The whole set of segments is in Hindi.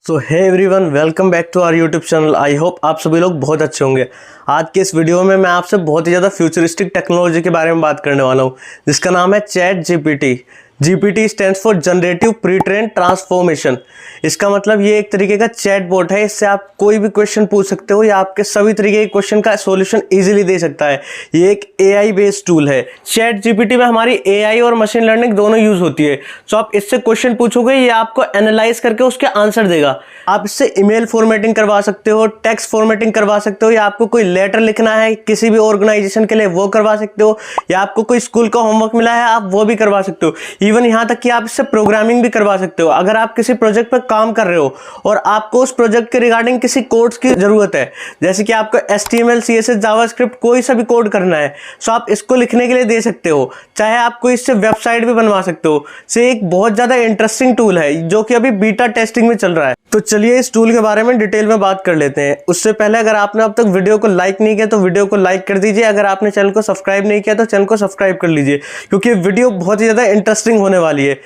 So hey everyone, welcome back to our YouTube channel. I hope आप सभी लोग बहुत अच्छे होंगे। आज के इस वीडियो में मैं आपसे बहुत ही ज़्यादा फ्यूचरिस्टिक टेक्नोलॉजी के बारे में बात करने वाला हूँ, जिसका नाम है chat GPT. GPT stands for generative pre train transformation. इसका मतलब ये एक तरीके का चैट बोट है। इससे आप कोई भी क्वेश्चन पूछ सकते हो या आपके सभी तरीके के क्वेश्चन का सॉल्यूशन इजीली दे सकता है। ये एक एआई बेस्ड टूल है। चैट जीपीटी में हमारी एआई और मशीन लर्निंग दोनों यूज होती है। सो आप इससे क्वेश्चन पूछोगे, ये आपको एनालाइज करके उसके आंसर देगा। आप इससे ईमेल फॉर्मेटिंग करवा सकते हो, टेक्स्ट फॉर्मेटिंग करवा सकते हो, या आपको कोई लेटर लिखना है किसी भी ऑर्गेनाइजेशन के लिए वो करवा सकते हो, या आपको कोई स्कूल का होमवर्क मिला है आप वो भी करवा सकते हो। इवन यहाँ तक कि आप इससे प्रोग्रामिंग भी करवा सकते हो। अगर आप किसी प्रोजेक्ट पर काम कर रहे हो और आपको उस प्रोजेक्ट के रिगार्डिंग किसी कोड्स की जरूरत है, जैसे कि आपको HTML, CSS, जावास्क्रिप्ट कोई सा भी कोड करना है, सो आप इसको लिखने के लिए दे सकते हो। चाहे आपको इससे वेबसाइट भी बनवा सकते हो। से एक बहुत ज्यादा इंटरेस्टिंग टूल है जो कि अभी बीटा टेस्टिंग में चल रहा है। तो चलिए इस टूल के बारे में डिटेल में बात कर लेते हैं। उससे पहले अगर आपने अब तक वीडियो को लाइक नहीं किया तो वीडियो को लाइक कर दीजिए। अगर आपने चैनल को सब्सक्राइब नहीं किया तो चैनल को सब्सक्राइब कर लीजिए, क्योंकि वीडियो बहुत ही ज़्यादा इंटरेस्टिंग होने वाली है।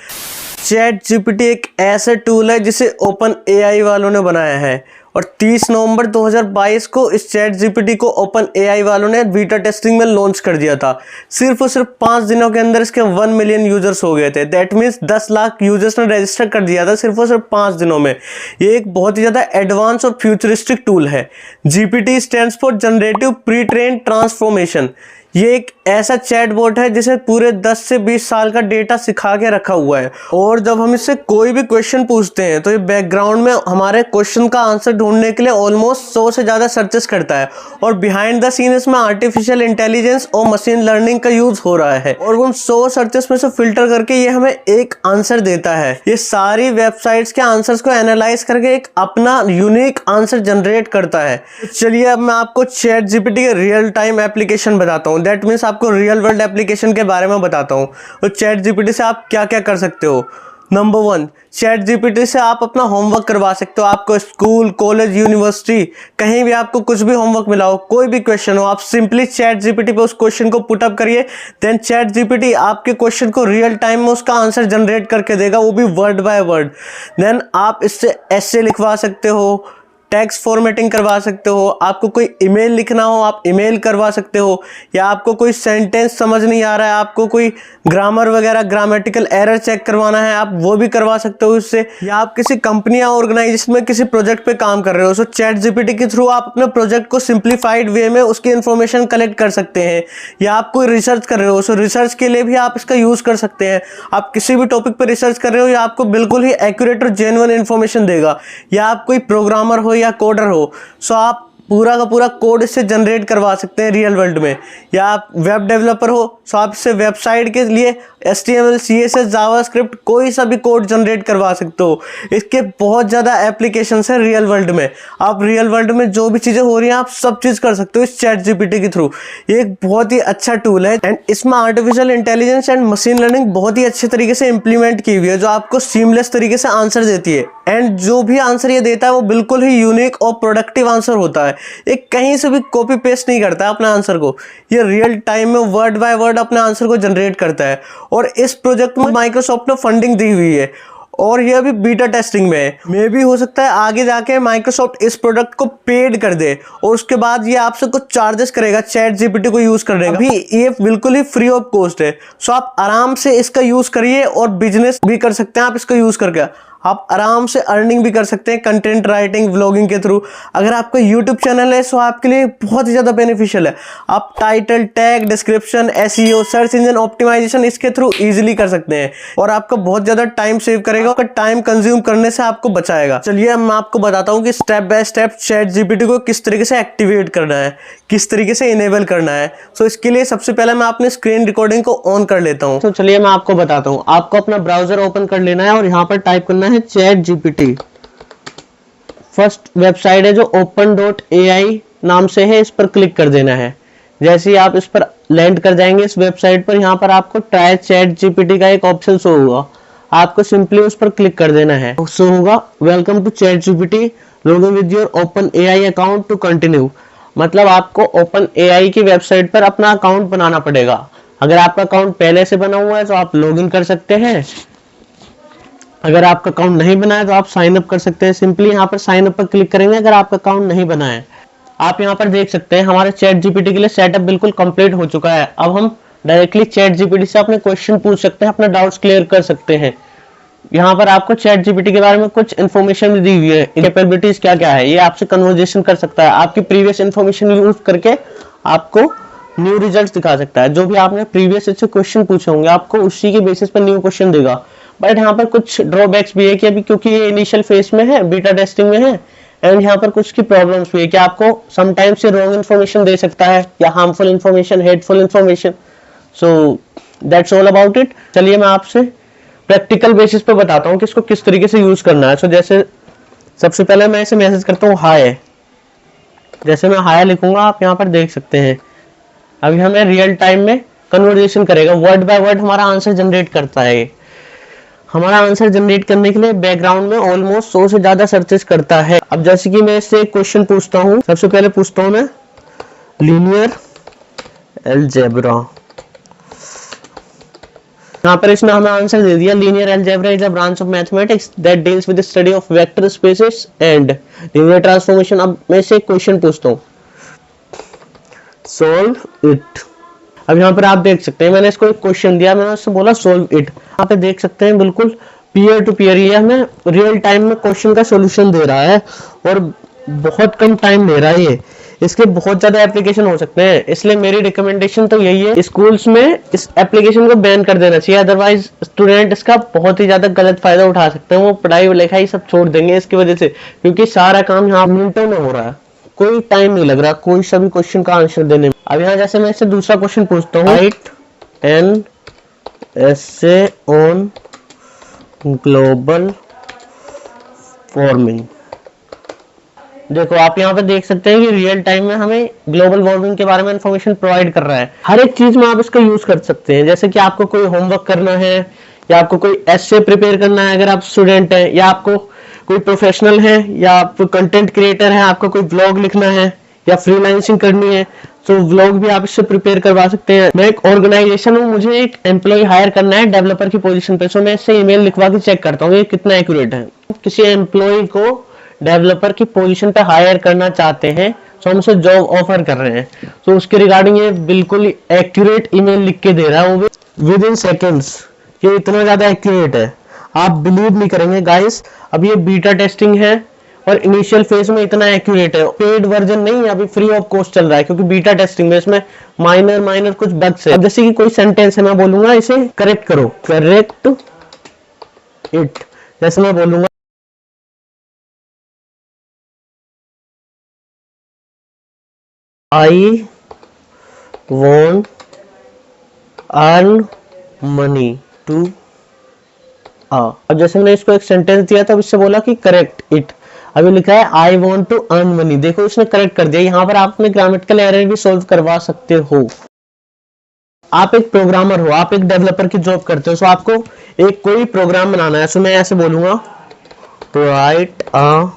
चैट जीपीटी एक ऐसा टूल है जिसे ओपन एआई वालों ने बनाया है, और 30 नवंबर 2022 को इस चैट जीपीटी को ओपन एआई वालों ने बीटा टेस्टिंग में लॉन्च कर दिया था। सिर्फ और सिर्फ 5 दिनों के अंदर इसके 1 मिलियन यूजर्स हो गए थे। दैट मीन्स 10 लाख यूजर्स ने रजिस्टर कर दिया था सिर्फ और सिर्फ 5 दिनों में। ये एक बहुत ही ज़्यादा एडवांस और फ्यूचरिस्टिक टूल है। GPT stands for generative pre train transformation. ये एक ऐसा चैटबॉट है जिसे पूरे 10 से 20 साल का डेटा सिखा के रखा हुआ है, और जब हम इससे कोई भी क्वेश्चन पूछते हैं तो ये बैकग्राउंड में हमारे क्वेश्चन का आंसर ढूंढने के लिए ऑलमोस्ट 100 से ज़्यादा सर्चेस करता है। और बिहाइंड द सीन इसमें आर्टिफिशियल इंटेलिजेंस और मशीन लर्निंग का यूज हो रहा है, और उन 100 सर्चेस में से फिल्टर करके ये हमें एक आंसर देता है। ये सारी वेबसाइट्स के आंसर्स को एनालाइज करके एक अपना यूनिक आंसर जनरेट करता है। तो चलिए अब मैं आपको चैट जीपीटी के रियल टाइम एप्लीकेशन बताता हूँ। दैट मीन्स आपको रियल वर्ल्ड एप्लीकेशन के बारे में बताता हूँ। तो चैट जीपीटी से आप क्या क्या कर सकते हो। नंबर 1, चैट जीपीटी से आप अपना होमवर्क करवा सकते हो। आपको स्कूल, कॉलेज, यूनिवर्सिटी कहीं भी आपको कुछ भी होमवर्क मिला हो, कोई भी क्वेश्चन हो, आप सिंपली चैट जीपीटी पे उस क्वेश्चन को पुट अप करिए। देन चैट जीपीटी आपके क्वेश्चन को रियल टाइम में उसका आंसर जनरेट करके देगा, वो भी वर्ड बाय वर्ड। देन आप इससे एसे लिखवा सकते हो, टेक्स्ट फॉर्मेटिंग करवा सकते हो, आपको कोई ईमेल लिखना हो आप ईमेल करवा सकते हो, या आपको कोई सेंटेंस समझ नहीं आ रहा है, आपको कोई ग्रामर वगैरह ग्रामेटिकल एरर चेक करवाना है, आप वो भी करवा सकते हो इससे। या आप किसी कंपनी या ऑर्गेनाइजेशन में किसी प्रोजेक्ट पे काम कर रहे हो, सो चैट जीपीटी के थ्रू आप अपने प्रोजेक्ट को सिंप्लीफाइड वे में उसकी इन्फॉर्मेशन कलेक्ट कर सकते हैं। या आप कोई रिसर्च कर रहे हो, सो रिसर्च के लिए भी आप इसका यूज कर सकते हैं। आप किसी भी टॉपिक पर रिसर्च कर रहे हो, या आपको बिल्कुल ही एक्यूरेट और जेन्युइन इन्फॉर्मेशन देगा। या आप कोई प्रोग्रामर हो या कोडर हो, सो आप पूरा का पूरा कोड इससे जनरेट करवा सकते हैं रियल वर्ल्ड में। या आप वेब डेवलपर हो, सो आप इससे वेबसाइट के लिए HTML, CSS, जावास्क्रिप्ट कोई सा भी कोड जनरेट करवा सकते हो। इसके बहुत ज़्यादा एप्लीकेशंस हैं रियल वर्ल्ड में। आप रियल वर्ल्ड में जो भी चीज़ें हो रही हैं आप सब चीज़ कर सकते हो इस चैट जीपीटी के थ्रू। ये एक बहुत ही अच्छा टूल है, एंड इसमें artificial intelligence and machine learning बहुत ही अच्छे तरीके से इंप्लीमेंट की हुई है, जो आपको सीमलेस तरीके से आंसर देती है। एंड जो भी आंसर ये देता है वो बिल्कुल ही यूनिक और प्रोडक्टिव आंसर होता है। ये कहीं से भी कॉपी पेस्ट नहीं करता है अपने आंसर को, ये रियल टाइम में वर्ड बाय वर्ड अपने आंसर को जनरेट करता है। और इस प्रोजेक्ट में माइक्रोसॉफ्ट ने फंडिंग दी हुई है, और ये अभी बीटा टेस्टिंग में है। मे भी हो सकता है आगे जाके माइक्रोसॉफ्ट इस प्रोडक्ट को पेड कर दे, और उसके बाद ये आपसे कुछ चार्जेस करेगा चैट जीपीटी को यूज करने का। अभी ये बिल्कुल ही फ्री ऑफ कॉस्ट है, सो आप आराम से इसका यूज करिए, और बिजनेस भी कर सकते हैं आप इसका यूज करके। आप आराम से अर्निंग भी कर सकते हैं कंटेंट राइटिंग, व्लॉगिंग के थ्रू। अगर आपका यूट्यूब चैनल है, सो आपके लिए बहुत ही ज़्यादा बेनिफिशियल है। आप title, tag, description, SEO, search engine optimisation इसके थ्रू इजीली कर सकते हैं, और आपका बहुत ज़्यादा टाइम सेव करेगा, और टाइम कंज्यूम करने से आपको बचाएगा। चलिए मैं आपको बताता हूँ कि step by step chat GPT को किस तरीके से एक्टिवेट करना है, किस तरीके से इनेबल करना है। सो इसके लिए सबसे पहले मैं अपने स्क्रीन रिकॉर्डिंग को ऑन कर लेता हूँ। तो चलिए मैं आपको बताता हूँ। आपको अपना ब्राउजर ओपन कर लेना है, और यहाँ पर टाइप करना है चैट जीपीटी। फर्स्ट वेबसाइट है जो open.ai नाम से है, इस पर क्लिक कर देना है। जैसे ही आप इस पर लैंड कर जाएंगे इस वेबसाइट पर, यहाँ पर आपको ट्राई चैट जीपीटी का एक ऑप्शन शो होगा। आपको सिंपली उस पर क्लिक कर देना है। शो होगा welcome to ChatGPT, log in with your OpenAI account to continue. मतलब आपको OpenAI की वेबसाइट पर अपना अकाउंट बनाना पड़ेगा। अगर आपका अकाउंट पहले से बना हुआ है तो आप लॉग इन कर सकते हैं। अगर आपका अकाउंट नहीं बनाया तो आप साइन अप कर सकते हैं। सिंपली यहाँ पर साइन अप पर क्लिक करेंगे अगर आपका अकाउंट नहीं बना है। आप यहाँ पर देख सकते हैं हमारे चैट जीपीटी के लिए सेटअप बिल्कुल कंप्लीट हो चुका है। अब हम डायरेक्टली चैट जीपीटी से अपने क्वेश्चन पूछ सकते हैं, अपना डाउट्स क्लियर कर सकते हैं। यहाँ पर आपको चैट जीपीटी के बारे में कुछ इन्फॉर्मेशन भी दी हुई है, कैपेबिलिटीज क्या क्या है। ये आपसे कन्वर्जेशन कर सकता है, आपकी प्रीवियस इन्फॉर्मेशन यूज करके आपको न्यू रिजल्ट्स दिखा सकता है। जो भी आपने प्रीवियस से क्वेश्चन पूछे होंगे आपको उसी के बेसिस पर न्यू क्वेश्चन देगा। बट यहाँ पर कुछ ड्रॉबैक्स भी है कि अभी क्योंकि ये इनिशियल फेज में है, बीटा टेस्टिंग में है, एंड यहाँ पर कुछ की प्रॉब्लम्स भी है कि आपको समटाइम्स से रॉन्ग इन्फॉर्मेशन दे सकता है या harmful information, hateful information. So that's all about it. चलिए मैं आपसे प्रैक्टिकल बेसिस पे बताता हूँ कि इसको किस तरीके से यूज करना है। सो जैसे सबसे पहले मैं इसे मैसेज करता हूँ हाय। जैसे मैं हाय लिखूंगा आप यहाँ पर देख सकते हैं अभी हमें रियल टाइम में कन्वर्सेशन करेगा, वर्ड बाय वर्ड हमारा आंसर जनरेट करता है। हमारा आंसर जनरेट करने के लिए बैकग्राउंड में ऑलमोस्ट 100 से ज्यादा सर्चेस करता है। अब जैसे कि मैं इससे एक क्वेश्चन पूछता हूँ, सबसे पहले पूछता हूँ मैं लीनियर अलजेब्रा। यहाँ पर इसने हमें आंसर दे दिया, linear algebra is a branch of mathematics that deals with the study of vector spaces and linear transformation. अब मैं इससे एक क्वेश्चन पूछता हूँ, सोल्व इट। अब यहाँ पर आप देख सकते हैं मैंने इसको एक क्वेश्चन दिया, मैंने उससे बोला सोल्व इट। यहाँ पे देख सकते हैं बिल्कुल पीयर टू पीयर ये हमें रियल टाइम में क्वेश्चन का सॉल्यूशन दे रहा है और बहुत कम टाइम ले रहा है। ये इसके बहुत ज्यादा एप्लीकेशन हो सकते हैं, इसलिए मेरी रिकमेंडेशन तो यही है स्कूल्स में इस एप्लीकेशन को बैन कर देना चाहिए। अदरवाइज स्टूडेंट इसका बहुत ही ज्यादा गलत फायदा उठा सकते हैं, वो पढ़ाई लिखाई सब छोड़ देंगे इसकी वजह से, क्योंकि सारा काम यहाँ मिनटों में हो रहा है, कोई टाइम नहीं लग रहा कोई सभी क्वेश्चन का आंसर देने में। अब यहाँ जैसे मैं इससे दूसरा क्वेश्चन पूछता हूँ, right an essay on global warming. देखो आप यहाँ पे देख सकते हैं कि रियल टाइम में हमें ग्लोबल वार्मिंग के बारे में इंफॉर्मेशन प्रोवाइड कर रहा है। हर एक चीज में आप इसका यूज कर सकते हैं, जैसे कि आपको कोई होमवर्क करना है या आपको कोई एसे प्रिपेयर करना है अगर आप स्टूडेंट हैं, या आपको कोई प्रोफेशनल है या आप कंटेंट क्रिएटर है, आपको कोई ब्लॉग लिखना है या फ्रीलांसिंग करनी है, तो व्लॉग भी आप इससे प्रिपेयर करवा सकते हैं। मैं एक ऑर्गेनाइजेशन हूँ, मुझे एक एम्प्लॉय हायर करना है डेवलपर की पोजीशन पे, सो मैं इससे ईमेल लिखवा के चेक करता हूँ ये कितना एक्यूरेट है। किसी एम्प्लॉय को डेवलपर की पोजीशन पे हायर करना चाहते हैं, तो हम उसे जॉब ऑफर कर रहे हैं, तो उसके रिगार्डिंग ये बिल्कुल एक्यूरेट ईमेल लिख के दे रहा है, वो विद इन सेकेंड्स। ये इतना ज्यादा एक्यूरेट है आप बिलीव नहीं करेंगे गाइस। अब ये बीटा टेस्टिंग है और इनिशियल फेज में इतना एक्यूरेट है। पेड वर्जन नहीं है, अभी फ्री ऑफ कॉस्ट चल रहा है, क्योंकि बीटा टेस्टिंग में इसमें माइनर कुछ बग्स है। अब जैसे कि कोई सेंटेंस है, मैं बोलूंगा इसे करेक्ट करो, करेक्ट इट। जैसे मैं बोलूंगा I want earn money to अब जैसे मैंने इसको एक सेंटेंस दिया था, इससे बोला कि करेक्ट इट। अभी लिखा है I want to earn money, देखो इसने करेक्ट कर दिया। यहाँ पर आप अपने ग्रामेटिकल एरर भी सॉल्व करवा सकते हो। आप एक प्रोग्रामर हो, आप एक डेवलपर की जॉब करते हो, सो आपको एक कोई प्रोग्राम बनाना है, सो मैं ऐसे बोलूंगा right a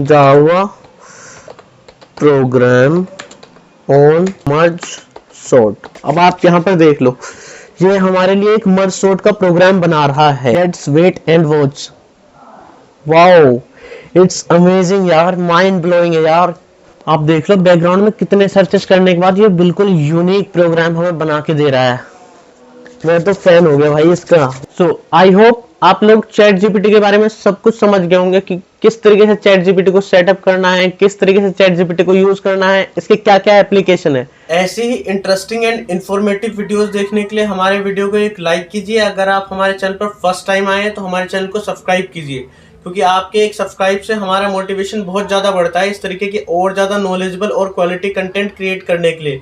Java program on merge sort. अब आप यहाँ पर देख लो ये हमारे लिए एक मर्ज सॉर्ट का प्रोग्राम बना रहा है। Let's wait and watch. Wow it's amazing यार, माइंड ब्लोइंग है यार। आप देख लो बैकग्राउंड में कितने सर्चेस करने के बाद ये बिल्कुल यूनिक प्रोग्राम हमें बना के दे रहा है। मैं तो फैन हो गया भाई इसका। सो आई होप आप लोग चैट जीपीटी के बारे में सब कुछ समझ गए होंगे कि किस तरीके से चैट जीपीटी को सेटअप करना है, किस तरीके से चैट जीपीटी को यूज करना है, इसके क्या क्या एप्लीकेशन है। ऐसी ही इंटरेस्टिंग एंड इंफॉर्मेटिव वीडियोस देखने के लिए हमारे वीडियो को एक लाइक कीजिए। अगर आप हमारे चैनल पर फर्स्ट टाइम आए हैं तो हमारे चैनल को सब्सक्राइब कीजिए, क्योंकि आपके एक सब्सक्राइब से हमारा मोटिवेशन बहुत ज़्यादा बढ़ता है इस तरीके की और ज़्यादा नॉलेजेबल और क्वालिटी कंटेंट क्रिएट करने के लिए।